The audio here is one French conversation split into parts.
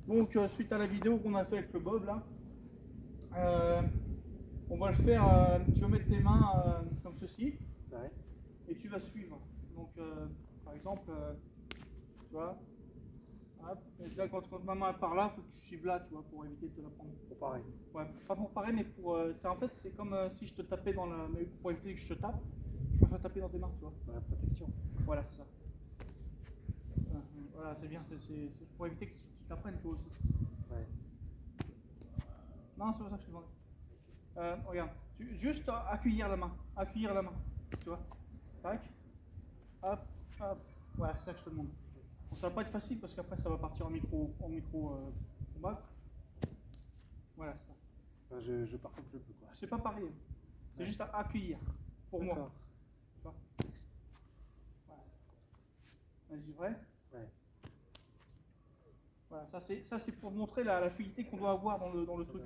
Donc, suite à la vidéo qu'on a fait avec le Bob, là, on va le faire, tu vas mettre tes mains comme ceci, Ouais. et tu vas suivre. Donc, par exemple, tu vois, hop, et là, quand ma main est par là, il faut que tu suives là, tu vois, pour éviter de te la prendre. Pour pareil. Ouais, pas pour pareil, mais pour. En fait, c'est comme si je te tapais dans la. Mais pour éviter que je te tape, je préfère taper dans tes mains, tu vois. Dans la protection. Voilà, c'est ça. Voilà, c'est bien, c'est pour éviter que tu t'apprennes toi aussi. Ouais. Non, c'est pas ça que je te demande. Regarde, juste accueillir la main, tu vois. Tac, hop, hop. Voilà, c'est ça que je te demande. Bon, ça va pas être facile parce qu'après ça va partir en micro combat. Voilà, c'est ça. Enfin, je pars comme je peux, quoi. C'est pas pareil. C'est juste à accueillir pour moi. Tu vois. Voilà. Vas-y, vrai. Ouais. Voilà, ça c'est pour montrer la fluidité qu'on doit avoir dans le truc.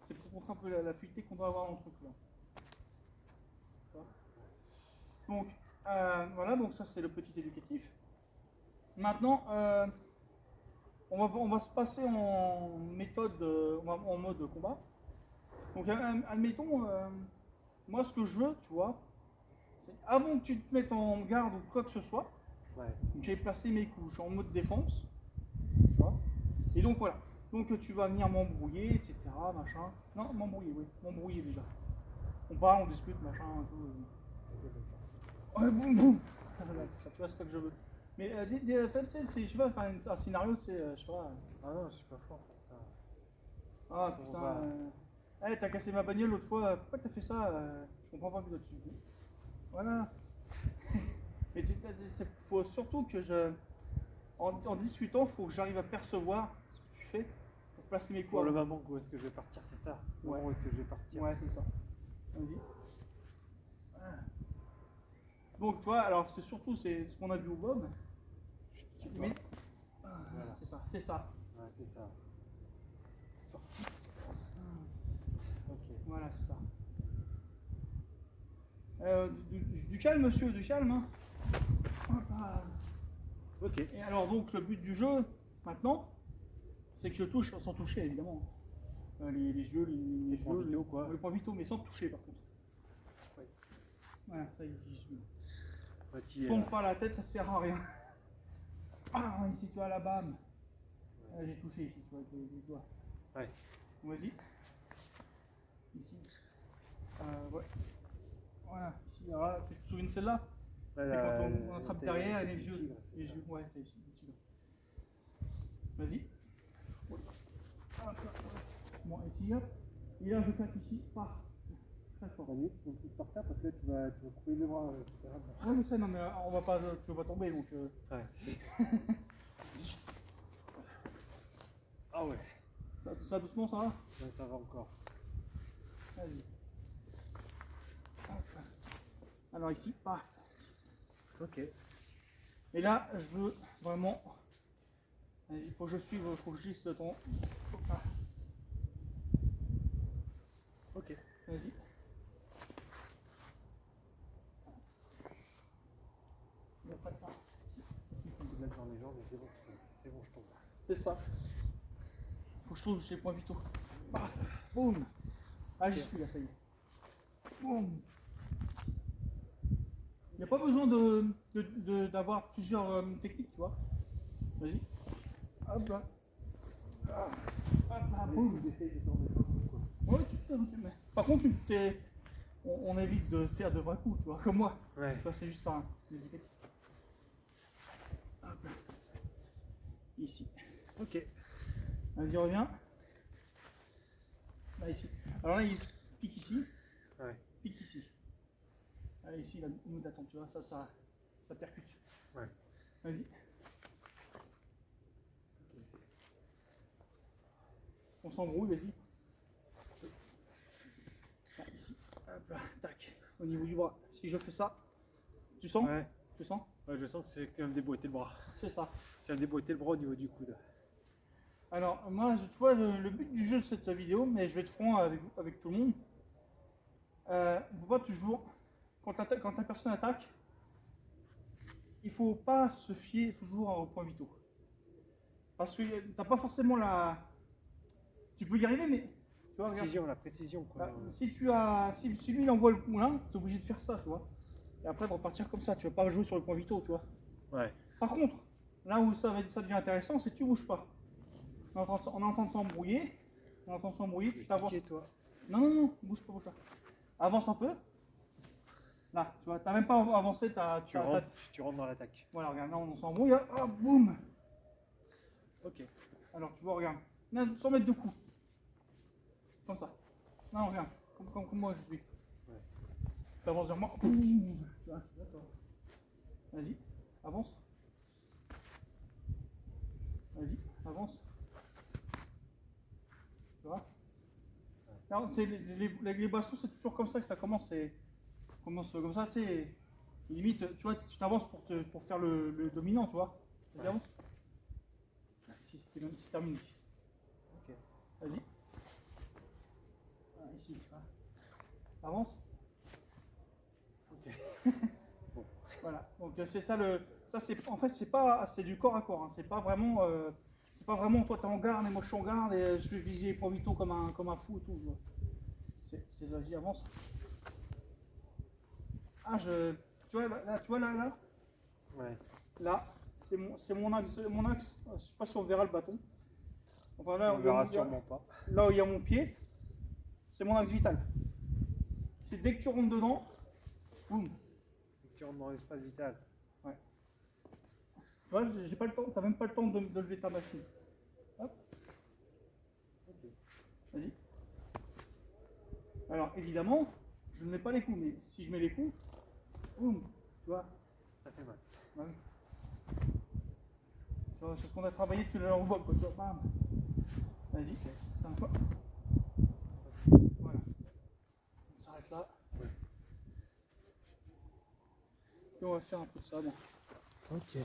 C'est pour montrer un peu la fluidité qu'on doit avoir dans le truc là. Donc voilà, donc ça c'est le petit éducatif. Maintenant, on va se passer en méthode, en mode combat. Donc admettons, moi ce que je veux, tu vois, c'est avant que tu te mettes en garde ou quoi que ce soit, Ouais. j'ai placé mes couches en mode défense, tu vois. Et donc voilà, donc tu vas venir m'embrouiller, etc. Machin. Non, m'embrouiller, oui, m'embrouiller déjà. On parle, on discute, machin, un peu. Ouais, boum, boum. Tu vois, c'est ça que je veux. Mais je sais pas, enfin, un scénario, c'est, je sais pas. Ah non, je suis pas fort pour ça. Ah putain, hey, t'as cassé ma bagnole l'autre fois, pourquoi t'as fait ça je comprends pas plus là-dessus. Voilà. Mais il faut surtout que en discutant, il faut que j'arrive à percevoir ce que tu fais pour placer mes coups. Pour le moment où est-ce que je vais partir, c'est ça. Ouais. Où est-ce que je vais partir. Ouais, c'est ça. Vas-y. Donc toi, alors c'est surtout ce qu'on a vu au Bob. Mais Voilà. c'est ça, c'est ça. Ouais, c'est ça. Ok. Voilà, c'est ça. Du calme, monsieur, du calme. Hein. Ok. Et alors donc le but du jeu, maintenant, c'est que je touche sans toucher évidemment. Les yeux, les points yeux, vitaux, quoi. Les points vitaux, mais sans toucher par contre. Ouais. Voilà, ça y est, j'y suis. Ouais, Tombe pas la tête, ça sert à rien. Ah, ici tu as la bam. Ouais. J'ai touché ici, tu vois, avec les doigts. Ouais. Vas-y. Ici. Ouais. Voilà, ici, alors là, tu te souviens de celle-là? Ouais, c'est quand on attrape derrière et les yeux. Tigre, les yeux, ouais, c'est ici, le tigre. Vas-y. Bon, ici, hop. Et là, je claque ici, paf. Très fort. Vas-y, donc tu par terre parce que là tu vas couper les bras, etc. Ouais, je sais, non, mais on va pas, tu vas pas tomber donc. Ouais. Ah ouais. Ça doucement, ça va? Ouais, ça va encore. Vas-y. Alors ici, paf. Ok. Et là, je veux vraiment. Il faut que je suive, il faut que je glisse ton. Ah. Ok, vas-y. Il n'y a pas de temps. Vous êtes dans les jambes, mais c'est bon, je tombe. C'est ça. Faut que je trouve ces points vitaux. Paf, boum. Ah, j'y suis là, ça y est. Boum. Il n'y a pas besoin d'avoir plusieurs techniques, tu vois. Vas-y. Hop là. Hop là, boum. Ouais, tu peux, mais... Par contre, on évite de faire de vrais coups, tu vois, comme moi. Ouais. C'est juste un indicatif. Hop là. Ici. Ok. Vas-y, reviens. Là, ici. Alors là, il pique ici. Ouais. Pique ici. Là, ici, il nous d'attendre, tu vois, ça percute. Ouais. Vas-y. On s'embrouille, vas-y. Là, ici. Hop là, tac. Au niveau du bras. Si je fais ça, tu sens? Ouais. Tu sens? Ouais, je sens que tu vas me déboîter le bras. C'est ça. Tu vas me déboîter le bras au niveau du coude. Alors, moi, tu vois, le but du jeu de cette vidéo, mais je vais être franc avec tout le monde. On ne peut pas toujours, quand la personne attaque, il ne faut pas se fier toujours aux points vitaux. Parce que t'as pas forcément la. Tu peux y arriver, mais. Tu vois, regarde. Précision, la précision, quoi. Si lui il envoie le poulain, t'es obligé de faire ça, tu vois. Et après de repartir comme ça, tu vas pas jouer sur le point vitaux, tu vois. Ouais. Par contre, là où ça devient intéressant, c'est que tu bouges pas. On entend s'embrouiller. On entend s'embrouiller, tu t'avances. Toi. Non, bouge pas. Avance un peu. Là, tu vois, t'as même pas avancé, Tu rentres dans l'attaque. Voilà, regarde, là on s'embrouille, ah, boum. Ok. Alors tu vois, regarde, là, 100 mètres de coup. Comme ça. Non, regarde, comme moi je suis. Ouais. T'avances vers moi. Boum. Tu vois, d'accord. Vas-y, avance. Vas-y, avance. Tu vois? Non, les bastons, c'est toujours comme ça que ça commence. Commence comme ça, tu sais. Limite, tu vois, tu t'avances pour faire le dominant, tu vois. Vas-y, avance. Ici, c'est terminé. Ok, vas-y. Ah, ici, tu vois. Avance. Ok. Bon. Voilà, donc c'est ça le. Ça, c'est, en fait, c'est du corps à corps. Hein. C'est pas vraiment. Toi t'es en garde et moi je suis en garde et je vais viser les points vitaux comme un fou et tout. Vas-y, avance. Ah, tu vois, là. Ouais. Là, c'est mon axe. Je sais pas si on verra le bâton. Enfin, là, On verra sûrement pas. Là où il y a mon pied, c'est mon axe vital. C'est dès que tu rentres dedans, boum. Tu rentres dans l'espace vital. Ouais. Tu vois, j'ai pas le temps, t'as même pas le temps de lever ta machine. Hop. Ok. Vas-y. Alors, évidemment, je ne mets pas les coups, mais si je mets les coups, boum, tu vois. Ça fait mal. Bah oui. Tu vois, c'est ce qu'on a travaillé tout à l'heure au bob, quoi, tu vois, bam. Vas-y, c'est un fois. Voilà. On s'arrête là. Ouais. Et on va faire un peu de ça, bon. Ok.